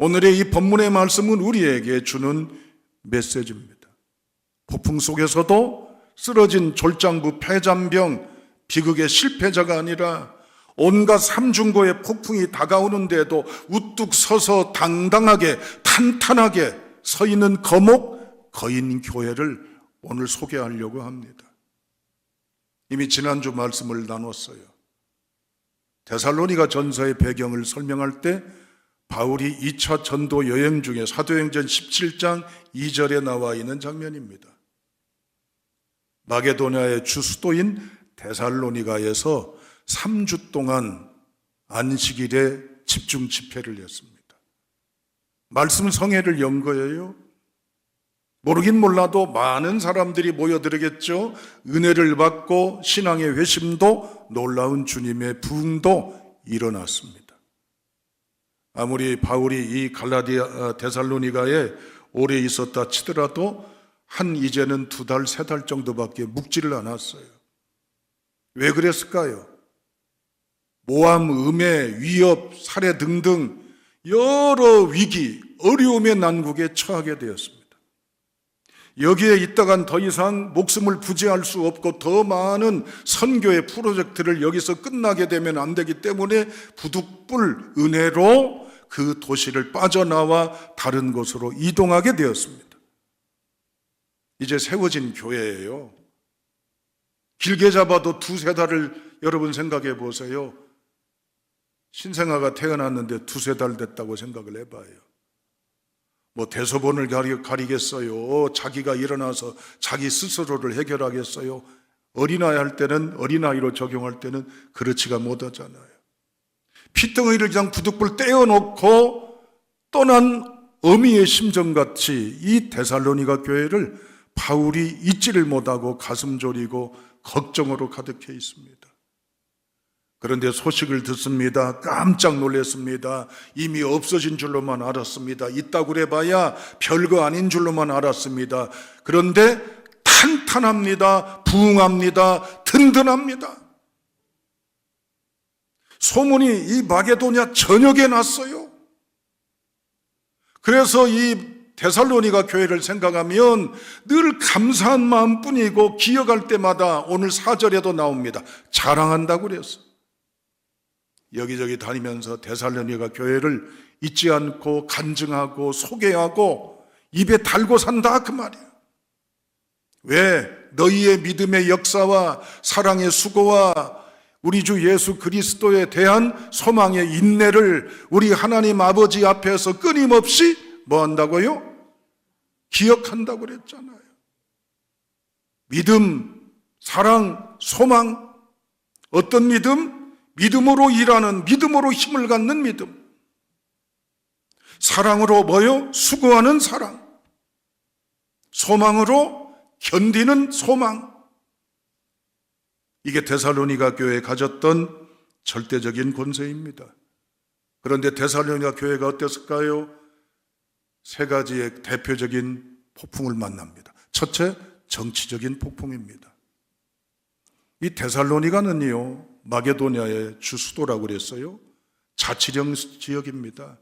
오늘의 이 본문의 말씀은 우리에게 주는 메시지입니다. 폭풍 속에서도 쓰러진 졸장부 폐잔병 비극의 실패자가 아니라 온갖 삼중고의 폭풍이 다가오는데도 우뚝 서서 당당하게 탄탄하게 서 있는 거목 거인교회를 오늘 소개하려고 합니다. 이미 지난주 말씀을 나눴어요. 데살로니가 전서의 배경을 설명할 때 바울이 2차 전도 여행 중에 사도행전 17장 2절에 나와 있는 장면입니다. 마게도냐의 주수도인 데살로니가에서 3주 동안 안식일에 집중 집회를 했습니다. 말씀 성회를 연 거예요. 모르긴 몰라도 많은 사람들이 모여들겠죠. 은혜를 받고 신앙의 회심도 놀라운 주님의 부흥도 일어났습니다. 아무리 바울이 이 갈라디아 데살로니가에 오래 있었다 치더라도 이제는 2달, 3달 정도밖에 묵지를 않았어요. 왜 그랬을까요? 모함, 음해, 위협, 살해 등등 여러 위기, 어려움의 난국에 처하게 되었습니다. 여기에 있다간 더 이상 목숨을 부지할 수 없고 더 많은 선교의 프로젝트를 여기서 끝나게 되면 안 되기 때문에 부득불 은혜로 그 도시를 빠져나와 다른 곳으로 이동하게 되었습니다. 이제 세워진 교회예요. 길게 잡아도 2-3달을 여러분 생각해 보세요. 신생아가 태어났는데 2-3달 됐다고 생각을 해봐요. 뭐 대소본을 가리겠어요? 자기가 일어나서 자기 스스로를 해결하겠어요? 어린아이 할 때는, 어린아이로 적용할 때는 그렇지가 못하잖아요. 피덩이를 그냥 부득불 떼어놓고 떠난 어미의 심정같이 이 데살로니가 교회를 바울이 잊지를 못하고 가슴 졸이고 걱정으로 가득해 있습니다. 그런데 소식을 듣습니다. 깜짝 놀랐습니다. 이미 없어진 줄로만 알았습니다. 있다고 그래봐야 별거 아닌 줄로만 알았습니다. 그런데 탄탄합니다. 부흥합니다. 든든합니다. 소문이 이 마게도냐 전역에 났어요. 그래서 이 데살로니가 교회를 생각하면 늘 감사한 마음뿐이고 기억할 때마다 오늘 4절에도 나옵니다. 자랑한다고 그랬어. 여기저기 다니면서 데살로니가 교회를 잊지 않고 간증하고 소개하고 입에 달고 산다 그 말이야. 왜? 너희의 믿음의 역사와 사랑의 수고와 우리 주 예수 그리스도에 대한 소망의 인내를 우리 하나님 아버지 앞에서 끊임없이 뭐 한다고요? 기억한다고 그랬잖아요. 믿음, 사랑, 소망. 어떤 믿음? 믿음으로 일하는, 믿음으로 힘을 갖는 믿음. 사랑으로 뭐요? 수고하는 사랑. 소망으로 견디는 소망. 이게 데살로니가 교회에 가졌던 절대적인 권세입니다. 그런데 데살로니가 교회가 어땠을까요? 3가지의 대표적인 폭풍을 만납니다. 첫째, 정치적인 폭풍입니다. 이 데살로니가는요, 마게도냐의 주수도라고 그랬어요. 자치령 지역입니다.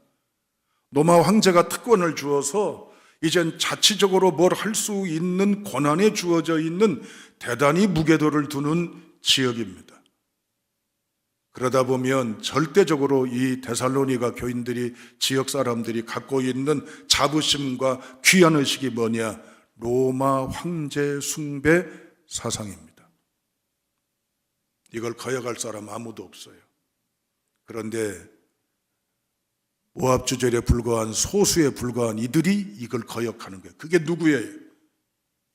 로마 황제가 특권을 주어서 이젠 자치적으로 뭘 할 수 있는 권한에 주어져 있는 대단히 무게도를 두는 지역입니다. 그러다 보면 절대적으로 이 데살로니가 교인들이, 지역 사람들이 갖고 있는 자부심과 귀환의식이 뭐냐? 로마 황제 숭배 사상입니다. 이걸 거역할 사람 아무도 없어요. 그런데 오합주절에 불과한 소수에 불과한 이들이 이걸 거역하는 거예요. 그게 누구예요?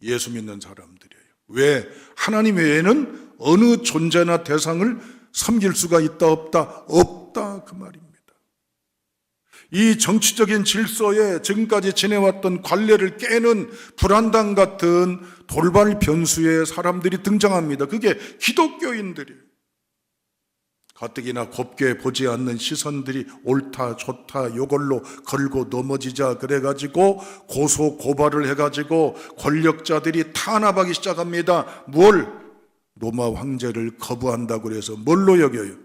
예수 믿는 사람들이에요. 왜? 하나님 외에는 어느 존재나 대상을 섬길 수가 있다 없다? 없다 그 말입니다. 이 정치적인 질서에 지금까지 지내왔던 관례를 깨는 불안당 같은 돌발 변수의 사람들이 등장합니다. 그게 기독교인들이에요. 가뜩이나 곱게 보지 않는 시선들이 옳다 좋다 요걸로 걸고 넘어지자 그래가지고 고소 고발을 해가지고 권력자들이 탄압하기 시작합니다. 뭘? 로마 황제를 거부한다고 해서 뭘로 여겨요?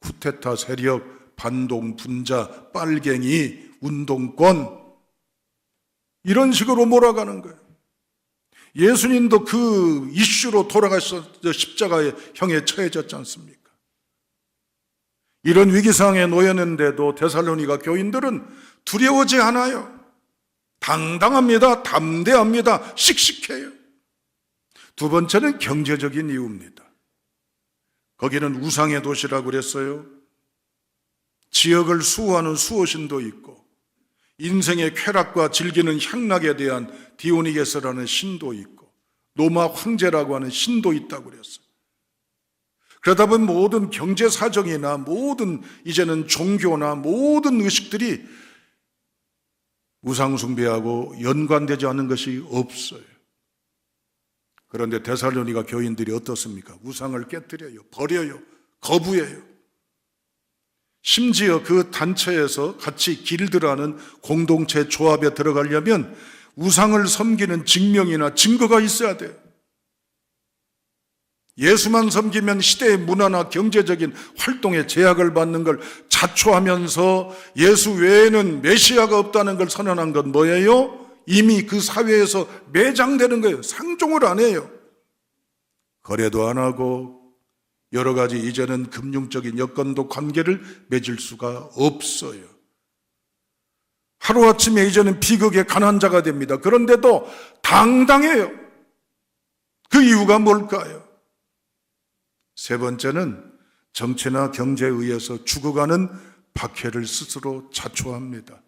쿠데타 세력, 반동, 분자, 빨갱이, 운동권, 이런 식으로 몰아가는 거예요. 예수님도 그 이슈로 돌아가서 십자가의 형에 처해졌지 않습니까? 이런 위기상황에 놓였는데도 데살로니가 교인들은 두려워하지 않아요. 당당합니다. 담대합니다. 씩씩해요. 두 번째는 경제적인 이유입니다. 거기는 우상의 도시라고 그랬어요. 지역을 수호하는 수호신도 있고, 인생의 쾌락과 즐기는 향락에 대한 디오니게스라는 신도 있고, 로마 황제라고 하는 신도 있다고 그랬어요. 그러다 보면 모든 경제 사정이나 모든 이제는 종교나 모든 의식들이 우상 숭배하고 연관되지 않는 것이 없어요. 그런데 데살로니가 교인들이 어떻습니까? 우상을 깨뜨려요, 버려요, 거부해요. 심지어 그 단체에서 같이 길드라는 공동체 조합에 들어가려면 우상을 섬기는 증명이나 증거가 있어야 돼요. 예수만 섬기면 시대의 문화나 경제적인 활동에 제약을 받는 걸 자초하면서 예수 외에는 메시아가 없다는 걸 선언한 건 뭐예요? 이미 그 사회에서 매장되는 거예요. 상종을 안 해요. 거래도 안 하고 여러 가지 이제는 금융적인 여건도 관계를 맺을 수가 없어요. 하루아침에 이제는 비극의 가난자가 됩니다. 그런데도 당당해요. 그 이유가 뭘까요? 세 번째는 정치나 경제에 의해서 죽어가는 박해를 스스로 자초합니다.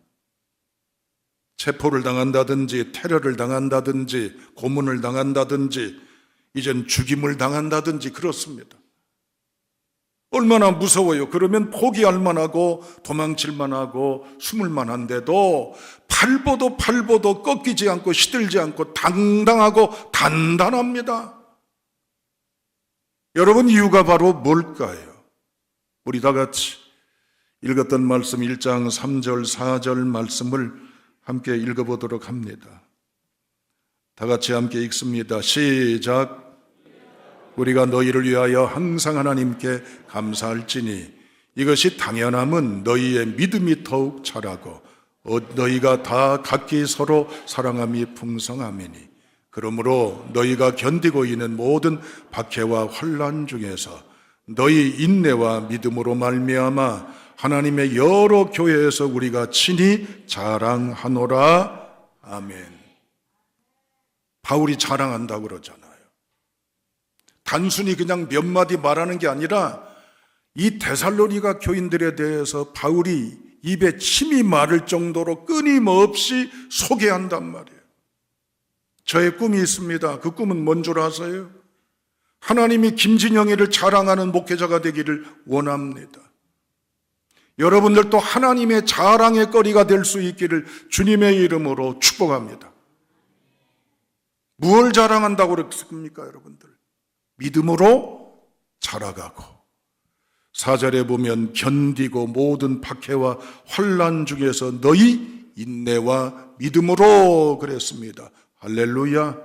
체포를 당한다든지 테러를 당한다든지 고문을 당한다든지 이젠 죽임을 당한다든지 그렇습니다. 얼마나 무서워요. 그러면 포기할 만하고 도망칠 만하고 숨을 만한데도 팔보도 꺾이지 않고 시들지 않고 당당하고 단단합니다. 여러분, 이유가 바로 뭘까요? 우리 다 같이 읽었던 말씀 1장 3절 4절 말씀을 함께 읽어보도록 합니다. 다 같이 함께 읽습니다. 시작. 우리가 너희를 위하여 항상 하나님께 감사할지니 이것이 당연함은 너희의 믿음이 더욱 자라고 너희가 다 각기 서로 사랑함이 풍성함이니 그러므로 너희가 견디고 있는 모든 박해와 환난 중에서 너희 인내와 믿음으로 말미암아 하나님의 여러 교회에서 우리가 친히 자랑하노라. 아멘. 바울이 자랑한다고 그러잖아요. 단순히 그냥 몇 마디 말하는 게 아니라 이 데살로니가 교인들에 대해서 바울이 입에 침이 마를 정도로 끊임없이 소개한단 말이에요. 저의 꿈이 있습니다. 그 꿈은 뭔 줄 아세요? 하나님이 김진영이를 자랑하는 목회자가 되기를 원합니다. 여러분들도 하나님의 자랑의 거리가 될 수 있기를 주님의 이름으로 축복합니다. 무엇을 자랑한다고 그랬습니까, 여러분들? 믿음으로 자라가고 4절에 보면 견디고 모든 박해와 환난 중에서 너희 인내와 믿음으로 그랬습니다. 할렐루야.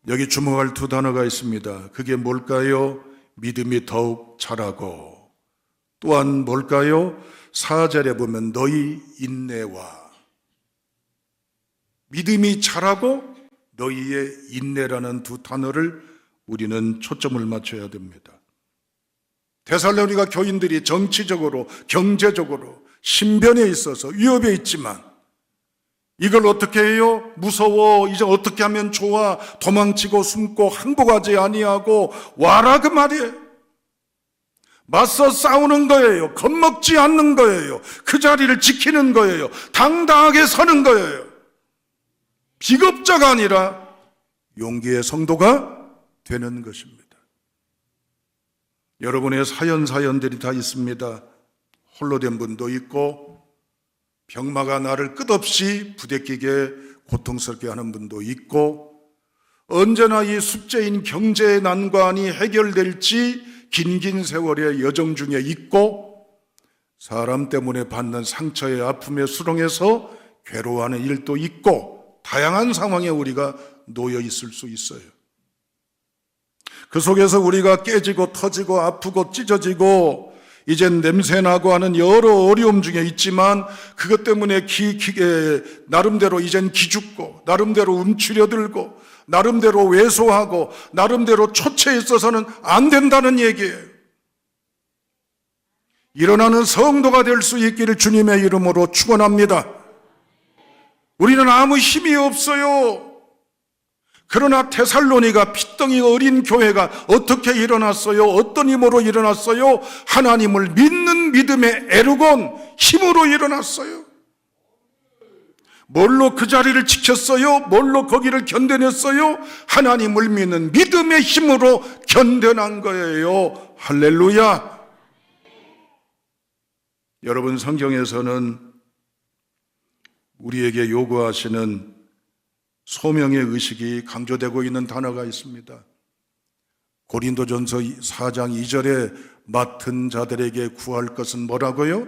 여기 주목할 두 단어가 있습니다. 그게 뭘까요? 믿음이 더욱 자라고, 또한 뭘까요? 4절에 보면 너희 인내와, 믿음이 자라고 너희의 인내라는 두 단어를 우리는 초점을 맞춰야 됩니다. 데살로니가 교인들이 정치적으로 경제적으로 신변에 있어서 위협에 있지만 이걸 어떻게 해요? 무서워, 이제 어떻게 하면 좋아, 도망치고 숨고 항복하지 아니하고 와라 그 말이에요. 맞서 싸우는 거예요. 겁먹지 않는 거예요. 그 자리를 지키는 거예요. 당당하게 서는 거예요. 비겁자가 아니라 용기의 성도가 되는 것입니다. 여러분의 사연들이 다 있습니다. 홀로 된 분도 있고 병마가 나를 끝없이 부대끼게 고통스럽게 하는 분도 있고 언제나 이 숙제인 경제의 난관이 해결될지 긴 세월의 여정 중에 있고 사람 때문에 받는 상처의 아픔의 수렁에서 괴로워하는 일도 있고 다양한 상황에 우리가 놓여 있을 수 있어요. 그 속에서 우리가 깨지고 터지고 아프고 찢어지고 이젠 냄새나고 하는 여러 어려움 중에 있지만 그것 때문에 나름대로 이젠 기죽고 나름대로 움츠려들고 나름대로 왜소하고 나름대로 초췌해 있어서는 안 된다는 얘기예요. 일어나는 성도가 될 수 있기를 주님의 이름으로 축원합니다. 우리는 아무 힘이 없어요. 그러나 데살로니가 핏덩이 어린 교회가 어떻게 일어났어요? 어떤 힘으로 일어났어요? 하나님을 믿는 믿음의 에르곤, 힘으로 일어났어요. 뭘로 그 자리를 지켰어요? 뭘로 거기를 견뎌냈어요? 하나님을 믿는 믿음의 힘으로 견뎌난 거예요. 할렐루야. 여러분, 성경에서는 우리에게 요구하시는 소명의 의식이 강조되고 있는 단어가 있습니다. 고린도전서 4장 2절에 맡은 자들에게 구할 것은 뭐라고요?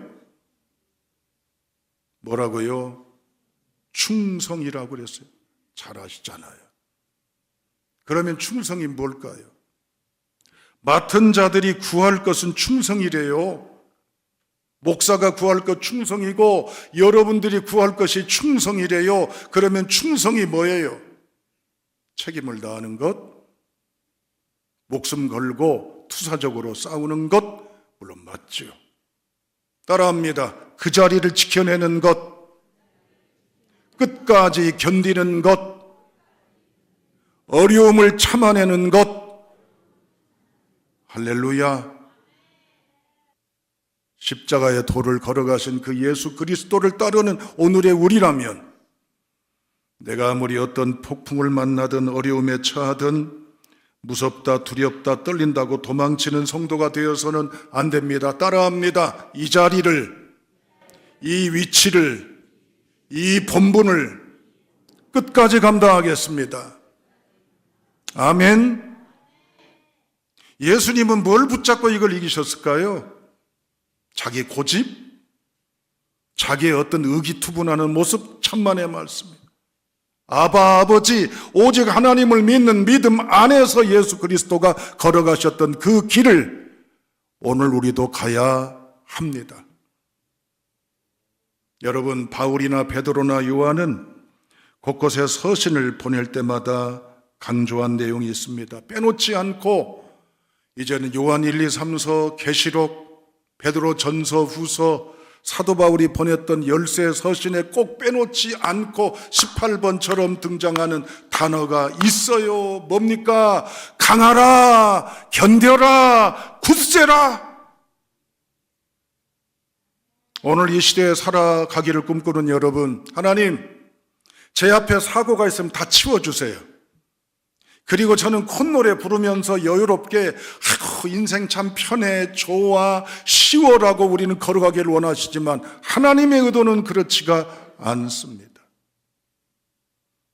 뭐라고요? 충성이라고 그랬어요. 잘 아시잖아요. 그러면 충성이 뭘까요? 맡은 자들이 구할 것은 충성이래요. 목사가 구할 것 충성이고 여러분들이 구할 것이 충성이래요. 그러면 충성이 뭐예요? 책임을 다하는 것, 목숨 걸고 투사적으로 싸우는 것, 물론 맞죠. 따라합니다. 그 자리를 지켜내는 것, 끝까지 견디는 것, 어려움을 참아내는 것. 할렐루야. 십자가의 도를 걸어가신 그 예수 그리스도를 따르는 오늘의 우리라면 내가 아무리 어떤 폭풍을 만나든 어려움에 처하든 무섭다, 두렵다, 떨린다고 도망치는 성도가 되어서는 안 됩니다. 따라합니다. 이 자리를, 이 위치를, 이 본분을 끝까지 감당하겠습니다. 아멘. 예수님은 뭘 붙잡고 이걸 이기셨을까요? 자기 고집, 자기의 어떤 의기투분하는 모습, 천만의 말씀입니다. 아버지, 오직 하나님을 믿는 믿음 안에서 예수 그리스도가 걸어가셨던 그 길을 오늘 우리도 가야 합니다. 여러분, 바울이나 베드로나 요한은 곳곳에 서신을 보낼 때마다 강조한 내용이 있습니다. 빼놓지 않고 이제는 요한 1, 2, 3서, 계시록, 베드로 전서, 후서, 사도 바울이 보냈던 열세 서신에 꼭 빼놓지 않고 18번처럼 등장하는 단어가 있어요. 뭡니까? 강하라, 견뎌라, 굳세라. 오늘 이 시대에 살아가기를 꿈꾸는 여러분, 하나님, 제 앞에 사고가 있으면 다 치워주세요. 그리고 저는 콧노래 부르면서 여유롭게 인생 참 편해, 좋아, 쉬워라고 우리는 걸어가기를 원하시지만 하나님의 의도는 그렇지가 않습니다.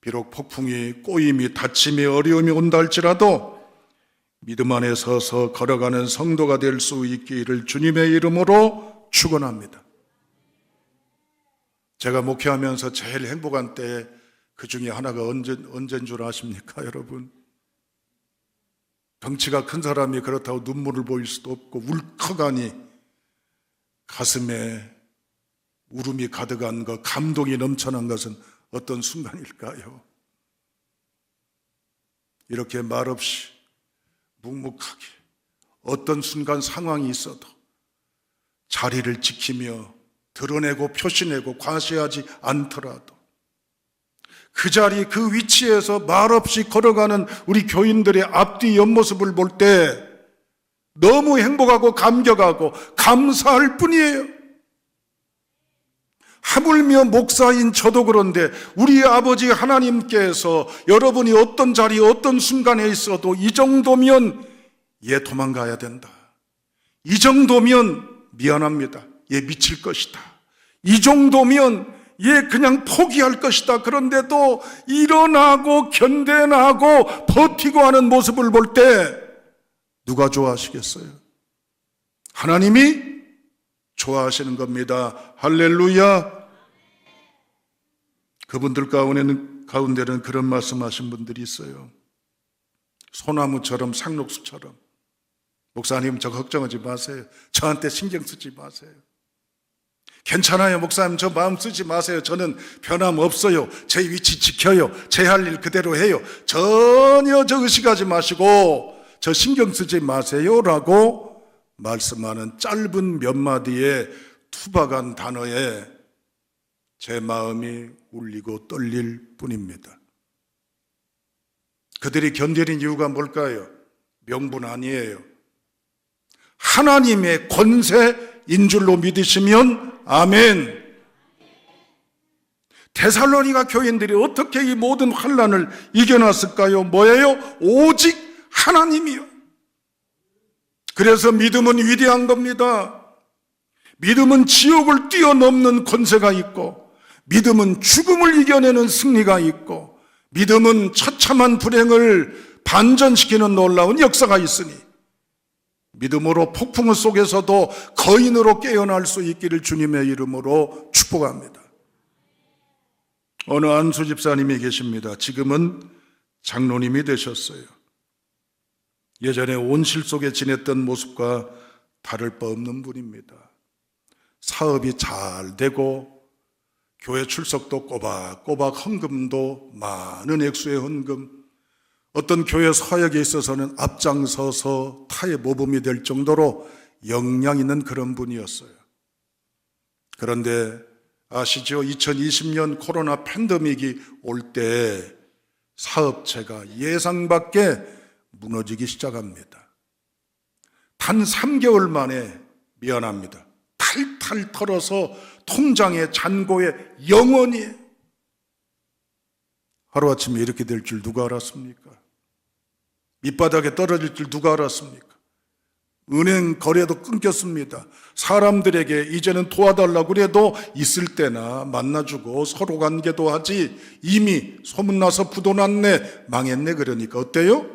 비록 폭풍이, 꼬임이, 다침이, 어려움이 온다 할지라도 믿음 안에 서서 걸어가는 성도가 될 수 있기를 주님의 이름으로 축원합니다. 제가 목회하면서 제일 행복한 때 그 중에 하나가 언제인 줄 아십니까, 여러분? 덩치가 큰 사람이 그렇다고 눈물을 보일 수도 없고 울컥하니 가슴에 울음이 가득한 것, 감동이 넘쳐난 것은 어떤 순간일까요? 이렇게 말없이 묵묵하게 어떤 순간 상황이 있어도 자리를 지키며 드러내고 표시내고 과시하지 않더라도 그 자리, 그 위치에서 말없이 걸어가는 우리 교인들의 앞뒤 옆모습을 볼 때 너무 행복하고 감격하고 감사할 뿐이에요. 하물며 목사인 저도 그런데 우리 아버지 하나님께서 여러분이 어떤 자리, 어떤 순간에 있어도 이 정도면 얘 도망가야 된다. 이 정도면 미안합니다. 얘 미칠 것이다. 이 정도면 얘 그냥 포기할 것이다. 그런데도 일어나고 견뎌나고 버티고 하는 모습을 볼 때 누가 좋아하시겠어요? 하나님이 좋아하시는 겁니다. 할렐루야. 그분들 가운데는 그런 말씀하신 분들이 있어요. 소나무처럼, 상록수처럼 목사님, 저 걱정하지 마세요. 저한테 신경 쓰지 마세요. 괜찮아요, 목사님, 저 마음 쓰지 마세요. 저는 변함없어요. 제 위치 지켜요. 제 할 일 그대로 해요. 전혀 저 의식하지 마시고 저 신경 쓰지 마세요 라고 말씀하는 짧은 몇 마디의 투박한 단어에 제 마음이 울리고 떨릴 뿐입니다. 그들이 견디는 이유가 뭘까요? 명분 아니에요. 하나님의 권세인 줄로 믿으시면 아멘. 데살로니가 교인들이 어떻게 이 모든 환난을 이겨냈을까요? 뭐예요? 오직 하나님이요. 그래서 믿음은 위대한 겁니다. 믿음은 지옥을 뛰어넘는 권세가 있고, 믿음은 죽음을 이겨내는 승리가 있고, 믿음은 처참한 불행을 반전시키는 놀라운 역사가 있으니 믿음으로 폭풍 속에서도 거인으로 깨어날 수 있기를 주님의 이름으로 축복합니다. 어느 안수 집사님이 계십니다. 지금은 장로님이 되셨어요. 예전에 온실 속에 지냈던 모습과 다를 바 없는 분입니다. 사업이 잘 되고 교회 출석도 꼬박꼬박 헌금도 많은 액수의 헌금, 어떤 교회 사역에 있어서는 앞장서서 타의 모범이 될 정도로 역량 있는 그런 분이었어요. 그런데 아시죠? 2020년 코로나 팬데믹이 올 때 사업체가 예상 밖에 무너지기 시작합니다. 단 3개월 만에 미안합니다. 탈탈 털어서 통장에 잔고에 영원히 하루아침에 이렇게 될 줄 누가 알았습니까? 밑바닥에 떨어질 줄 누가 알았습니까? 은행 거래도 끊겼습니다. 사람들에게 이제는 도와달라고 그래도 있을 때나 만나주고 서로 관계도 하지 이미 소문나서 부도났네, 망했네. 그러니까 어때요?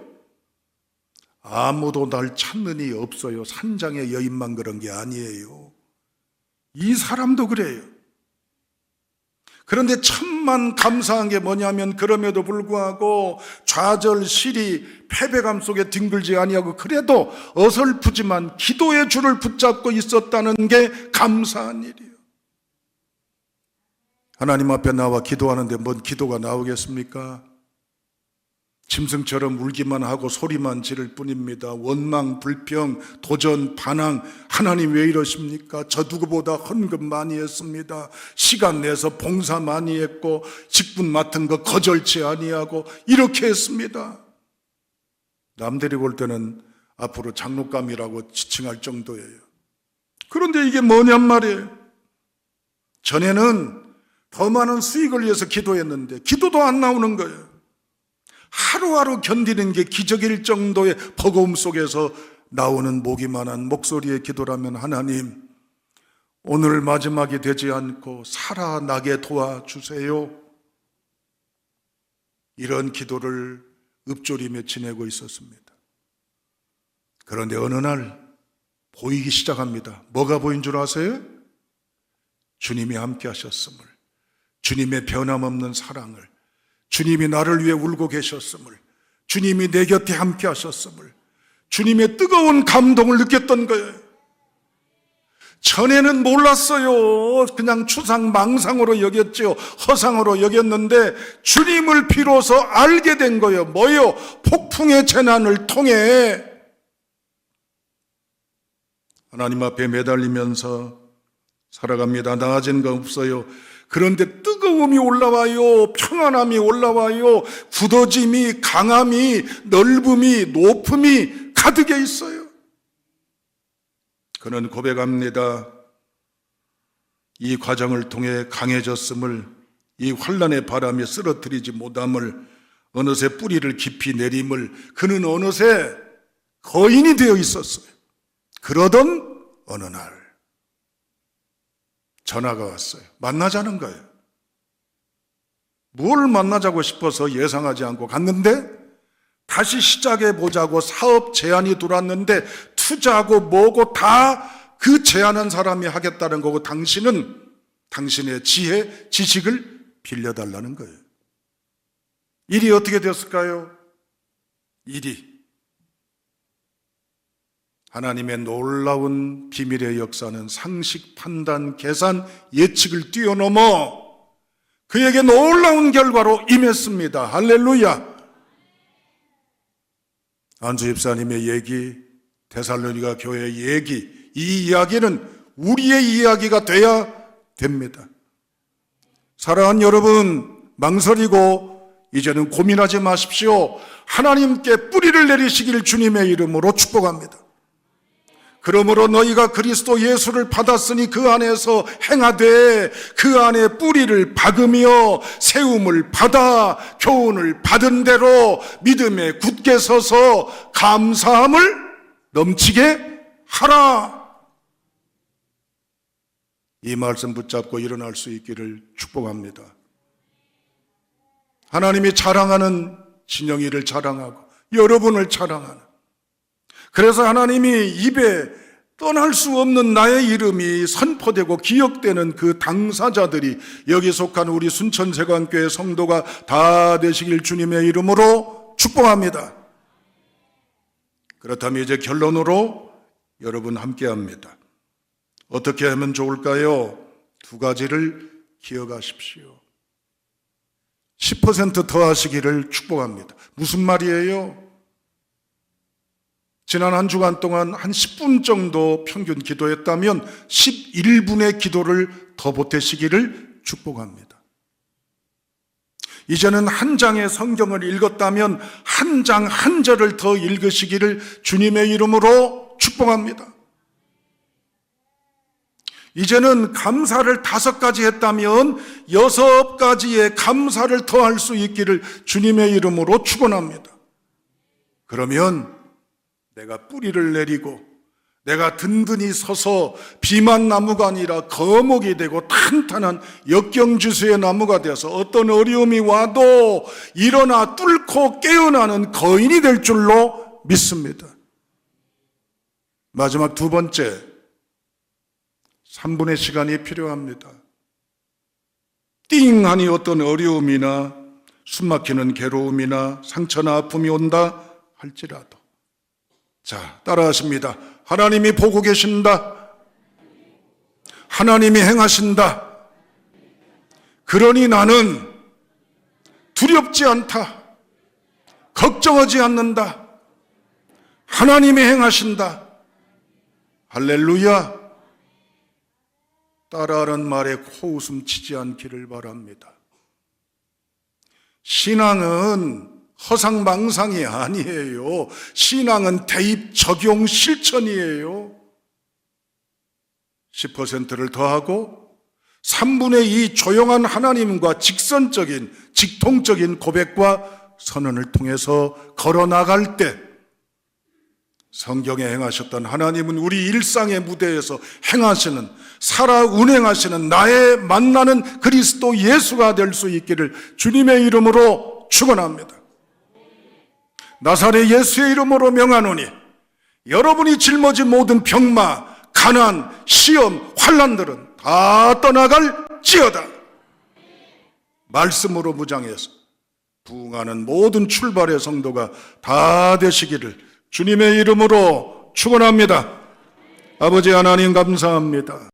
아무도 날 찾는 이 없어요. 산장의 여인만 그런 게 아니에요. 이 사람도 그래요. 그런데 천만 감사한 게 뭐냐면 그럼에도 불구하고 좌절, 시리, 패배감 속에 뒹굴지 아니하고 그래도 어설프지만 기도의 줄을 붙잡고 있었다는 게 감사한 일이에요. 하나님 앞에 나와 기도하는데 뭔 기도가 나오겠습니까? 짐승처럼 울기만 하고 소리만 지를 뿐입니다. 원망, 불평, 도전, 반항. 하나님 왜 이러십니까? 저 누구보다 헌금 많이 했습니다. 시간 내서 봉사 많이 했고 직분 맡은 거 거절치 아니하고 이렇게 했습니다. 남들이 볼 때는 앞으로 장로감이라고 지칭할 정도예요. 그런데 이게 뭐냔 말이에요. 전에는 더 많은 수익을 위해서 기도했는데 기도도 안 나오는 거예요. 하루하루 견디는 게 기적일 정도의 버거움 속에서 나오는 목이만한 목소리의 기도라면 하나님, 오늘 마지막이 되지 않고 살아나게 도와주세요. 이런 기도를 읊조리며 지내고 있었습니다. 그런데 어느 날 보이기 시작합니다. 뭐가 보인 줄 아세요? 주님이 함께 하셨음을, 주님의 변함없는 사랑을, 주님이 나를 위해 울고 계셨음을, 주님이 내 곁에 함께 하셨음을, 주님의 뜨거운 감동을 느꼈던 거예요. 전에는 몰랐어요. 그냥 추상 망상으로 여겼죠. 허상으로 여겼는데 주님을 비로소 알게 된 거예요. 뭐요? 폭풍의 재난을 통해 하나님 앞에 매달리면서 살아갑니다. 나아진 거 없어요. 그런데 뜨거움이 올라와요. 평안함이 올라와요. 굳어짐이, 강함이, 넓음이, 높음이 가득해 있어요. 그는 고백합니다. 이 과정을 통해 강해졌음을, 이 환난의 바람에 쓰러뜨리지 못함을, 어느새 뿌리를 깊이 내림을, 그는 어느새 거인이 되어 있었어요. 그러던 어느 날 전화가 왔어요. 만나자는 거예요. 뭘 만나자고 싶어서 예상하지 않고 갔는데 다시 시작해보자고 사업 제안이 들어왔는데 투자하고 뭐고 다 그 제안한 사람이 하겠다는 거고 당신은 당신의 지혜, 지식을 빌려달라는 거예요. 일이 어떻게 됐을까요? 일이 하나님의 놀라운 비밀의 역사는 상식, 판단, 계산, 예측을 뛰어넘어 그에게 놀라운 결과로 임했습니다. 할렐루야. 안수 집사님의 얘기, 데살로니가 교회의 얘기, 이 이야기는 우리의 이야기가 돼야 됩니다. 사랑하는 여러분, 망설이고 이제는 고민하지 마십시오. 하나님께 뿌리를 내리시길 주님의 이름으로 축복합니다. 그러므로 너희가 그리스도 예수를 받았으니 그 안에서 행하되 그 안에 뿌리를 박으며 세움을 받아 교훈을 받은 대로 믿음에 굳게 서서 감사함을 넘치게 하라. 이 말씀 붙잡고 일어날 수 있기를 축복합니다. 하나님이 자랑하는 진영이를 자랑하고 여러분을 자랑하는, 그래서 하나님이 입에 떠날 수 없는 나의 이름이 선포되고 기억되는 그 당사자들이 여기 속한 우리 순천세관교회 성도가 다 되시길 주님의 이름으로 축복합니다. 그렇다면 이제 결론으로 여러분 함께합니다. 어떻게 하면 좋을까요? 두 가지를 기억하십시오. 10% 더 하시기를 축복합니다. 무슨 말이에요? 지난 한 주간 동안 한 10분 정도 평균 기도했다면 11분의 기도를 더 보태시기를 축복합니다. 이제는 한 장의 성경을 읽었다면 한 장 한 절을 더 읽으시기를 주님의 이름으로 축복합니다. 이제는 감사를 5가지 했다면 6가지의 감사를 더 할 수 있기를 주님의 이름으로 축원합니다. 그러면 내가 뿌리를 내리고 내가 든든히 서서 비만 나무가 아니라 거목이 되고 탄탄한 역경지수의 나무가 되어서 어떤 어려움이 와도 일어나 뚫고 깨어나는 거인이 될 줄로 믿습니다. 마지막 두 번째, 3분의 시간이 필요합니다. 띵하니 어떤 어려움이나 숨막히는 괴로움이나 상처나 아픔이 온다 할지라도, 자, 따라하십니다. 하나님이 보고 계신다. 하나님이 행하신다. 그러니 나는 두렵지 않다. 걱정하지 않는다. 하나님이 행하신다. 할렐루야. 따라하는 말에 코웃음 치지 않기를 바랍니다. 신앙은 허상망상이 아니에요. 신앙은 대입, 적용, 실천이에요. 10%를 더하고 3분의 2 조용한 하나님과 직선적인, 직통적인 고백과 선언을 통해서 걸어나갈 때 성경에 행하셨던 하나님은 우리 일상의 무대에서 행하시는, 살아 운행하시는 나의 만나는 그리스도 예수가 될 수 있기를 주님의 이름으로 축원합니다. 나사렛 예수의 이름으로 명하노니 여러분이 짊어진 모든 병마, 가난, 시험, 환난들은 다 떠나갈지어다. 말씀으로 무장해서 부응하는 모든 출발의 성도가 다 되시기를 주님의 이름으로 축원합니다. 아버지 하나님 감사합니다.